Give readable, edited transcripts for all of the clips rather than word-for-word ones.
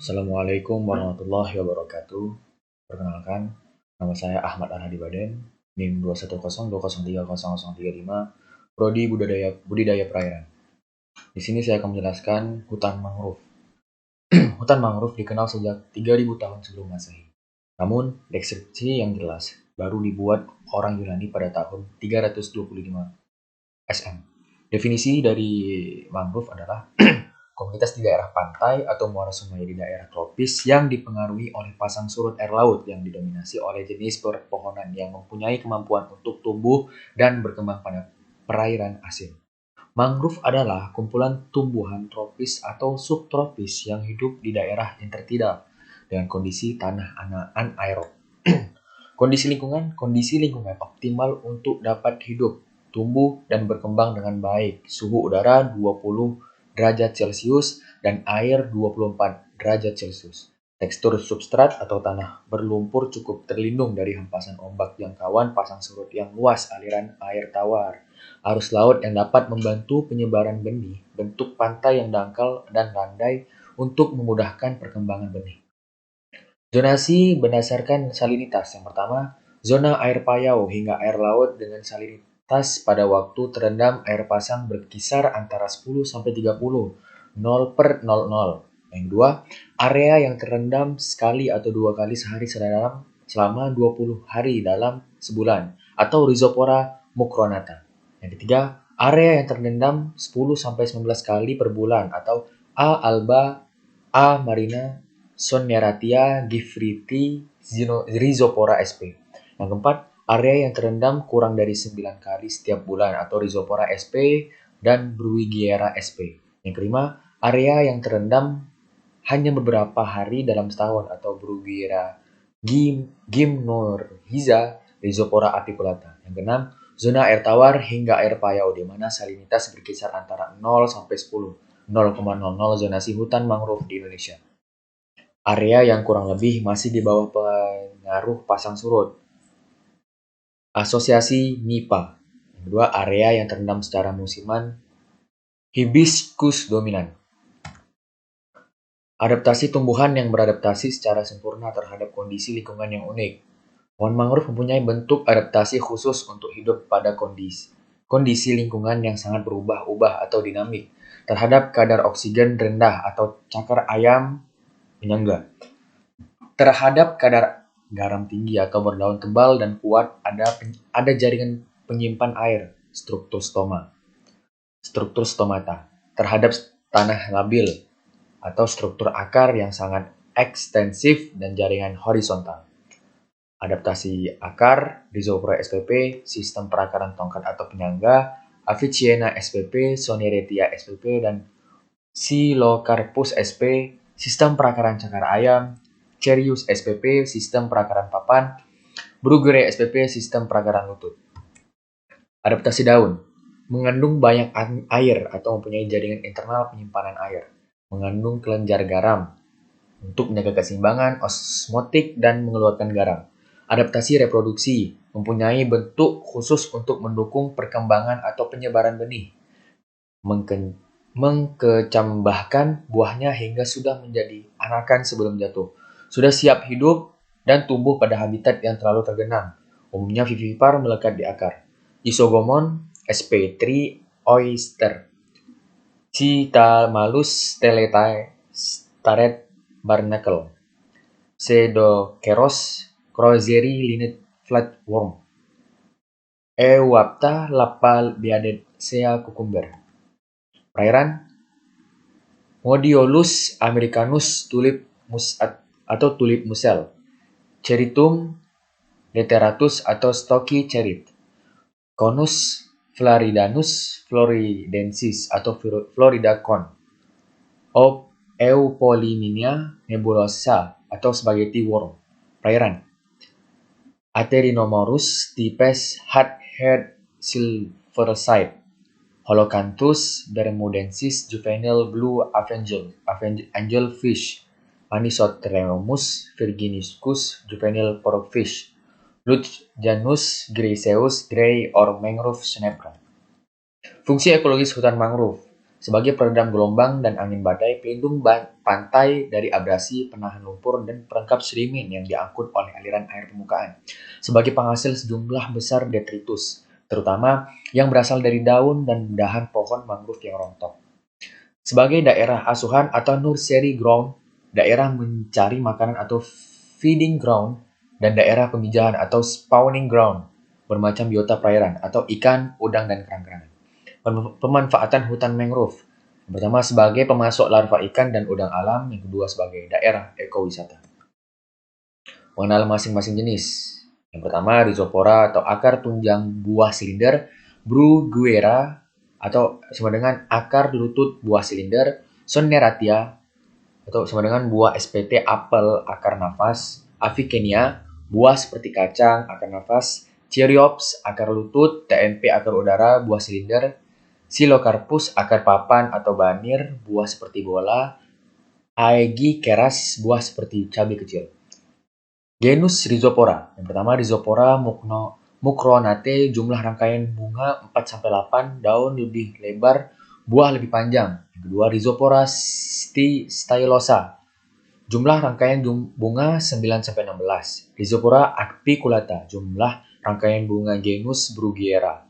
Assalamualaikum warahmatullahi wabarakatuh. Perkenalkan, nama saya Ahmad Arhadi Baden, NIM 21020030035, Prodi Budidaya Perairan. Di sini saya akan menjelaskan hutan mangrove. Hutan mangrove dikenal sejak 3000 tahun sebelum Masehi. Namun, deskripsi yang jelas baru dibuat orang Yunani pada tahun 325 SM. Definisi dari mangrove adalah komunitas di daerah pantai atau muara sungai di daerah tropis yang dipengaruhi oleh pasang surut air laut yang didominasi oleh jenis pepohonan yang mempunyai kemampuan untuk tumbuh dan berkembang pada perairan asin. Mangrove adalah kumpulan tumbuhan tropis atau subtropis yang hidup di daerah intertidal dengan kondisi tanah anaerob. Kondisi lingkungan optimal untuk dapat hidup, tumbuh, dan berkembang dengan baik. Suhu udara 20 derajat Celcius dan air 24 derajat Celcius. Tekstur substrat atau tanah berlumpur cukup terlindung dari hempasan ombak jangkauan pasang surut yang luas, aliran air tawar, arus laut yang dapat membantu penyebaran benih, bentuk pantai yang dangkal dan landai untuk memudahkan perkembangan benih. Zonasi berdasarkan salinitas. Yang pertama, zona air payau hingga air laut dengan salinitas pada waktu terendam air pasang berkisar antara 10 sampai 30, 0/00. Yang kedua, area yang terendam sekali atau dua kali sehari selama 20 hari dalam sebulan atau Rhizopora mucronata. Yang ketiga, area yang terendam 10 sampai 19 kali per bulan atau A. alba, A. marina, Soneratia giffriti Rhizopora sp. Yang keempat, area yang terendam kurang dari 9 kali setiap bulan atau Rhizopora sp dan Bruguiera sp. Yang kelima, area yang terendam hanya beberapa hari dalam setahun atau Bruguiera gymnorrhiza Rhizopora apiculata. Yang keenam, zona air tawar hingga air payau di mana salinitas berkisar antara 0 sampai 10, 0,00 zonasi hutan mangrove di Indonesia. Area yang kurang lebih masih di bawah pengaruh pasang surut. Asosiasi MIPA. Yang kedua, area yang terendam secara musiman. Hibiscus dominan. Adaptasi tumbuhan yang beradaptasi secara sempurna terhadap kondisi lingkungan yang unik. Pohon mangrove mempunyai bentuk adaptasi khusus untuk hidup pada kondisi lingkungan yang sangat berubah-ubah atau dinamik terhadap kadar oksigen rendah atau cakar ayam penyangga. Terhadap kadar garam tinggi atau berdaun tebal dan kuat, ada jaringan penyimpan air, struktur stomata. Terhadap tanah labil atau struktur akar yang sangat ekstensif dan jaringan horizontal. Adaptasi akar, Rhizopora spp, sistem perakaran tongkat atau penyangga, Avicenna spp, Soneretia spp, dan Psilocarpus sp, sistem perakaran cakar ayam, Cerius spp, sistem perakaran papan, Bruguiera spp, sistem perakaran lutut. Adaptasi daun, mengandung banyak air atau mempunyai jaringan internal penyimpanan air, mengandung kelenjar garam untuk menjaga keseimbangan osmotik dan mengeluarkan garam. Adaptasi reproduksi, mempunyai bentuk khusus untuk mendukung perkembangan atau penyebaran benih, mengkecambahkan buahnya hingga sudah menjadi anakan sebelum jatuh. Sudah siap hidup dan tumbuh pada habitat yang terlalu tergenang. Umumnya vivipar melekat di akar. Isogomon sp. Tree oyster. Citamalus teletae staret barnacle. Pseudokeros crozeri linet flatworm. Euapta Lapalbiadacea cucumber. Perairan, Modiolus americanus tulip atau tulip musel, Cheritum lateratus atau stocky cherry, Conus floridanus floridensis atau Florida cone, Eupollinia nebulosa atau spaghetti worm. Perairan, Aterinomaurus tipes hard-haired silverside, Holocanthus bermudensis juvenile blue angelfish, Anisotremus virginicus juvenile porkfish, Luthjanus griseus grey or mangrove snapper. Fungsi ekologis hutan mangrove. sebagai peredam gelombang dan angin badai, pelindung pantai dari abrasi, penahan lumpur, dan perangkap sedimen yang diangkut oleh aliran air permukaan, sebagai penghasil sejumlah besar detritus, terutama yang berasal dari daun dan dahan pohon mangrove yang rontok. Sebagai daerah asuhan atau nursery ground, daerah mencari makanan atau feeding ground, dan daerah pemijahan atau spawning ground, bermacam biota perairan atau ikan, udang, dan kerang-kerangan. Pemanfaatan hutan mangrove. Yang pertama sebagai pemasok larva ikan dan udang alam, yang kedua sebagai daerah ekowisata. Mengenal masing-masing jenis. Yang pertama Rhizopora atau akar tunjang buah silinder, Bruguiera atau sama dengan akar lutut buah silinder, Soneratia atau sama dengan buah SPT apel akar nafas, Avicennia buah seperti kacang akar nafas, Cheiriops akar lutut, TNP akar udara buah silinder, Silocarpus akar papan atau banir, buah seperti bola, Aegikeras buah seperti cabai kecil. Genus Rhizopora. Yang pertama Rhizopora mucronate, jumlah rangkaian bunga 4-8, daun lebih lebar, buah lebih panjang. Yang kedua Rhizopora stylosa, jumlah rangkaian bunga 9-16. Rhizopora apiculata, jumlah rangkaian bunga genus Bruguiera.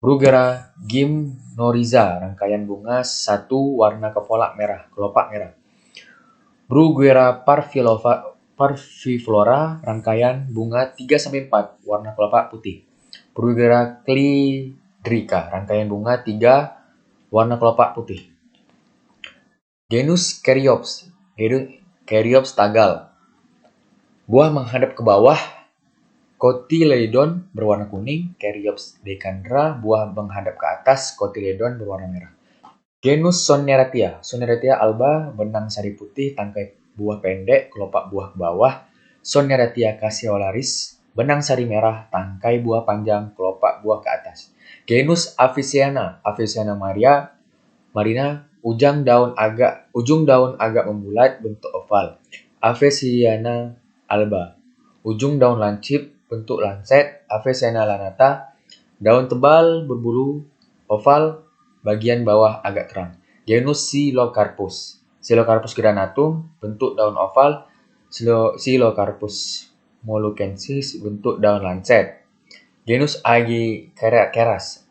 Bruguiera gymnorrhiza, rangkaian bunga 1, warna kelopak merah. Bruguiera parviflora, rangkaian bunga 3-4, warna kelopak putih. Bruguiera clydrica, rangkaian bunga 3, warna kelopak putih. Genus Caryopsis, Caryopsis tagal, buah menghadap ke bawah. Cotyledon berwarna kuning, Caryopsis decandra, buah menghadap ke atas, cotyledon berwarna merah. Genus Soneratia, Soneratia alba, benang sari putih, tangkai buah pendek, kelopak buah ke bawah. Soneratia caseolaris, benang sari merah, tangkai buah panjang, kelopak buah ke atas. Genus Avicenna, Avicenna marina, ujung daun agak membulat, bentuk oval. Avicenna alba, ujung daun lancip, bentuk lancet. Avicenna lanata, daun tebal berbulu oval, bagian bawah agak terang. Genus Silocarpus granatum, bentuk daun oval. Silocarpus moluccensis, bentuk daun lancet. Genus Aegikeras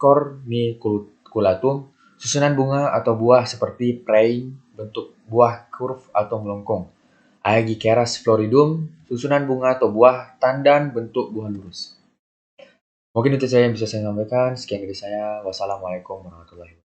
corniculatum, susunan bunga atau buah seperti praying, bentuk buah curve atau melengkung. Aegikeras floridum, susunan bunga atau buah tandan, bentuk buah lurus. Mungkin itu saja yang bisa saya sampaikan. Sekian dari saya. Wassalamualaikum warahmatullahi wabarakatuh.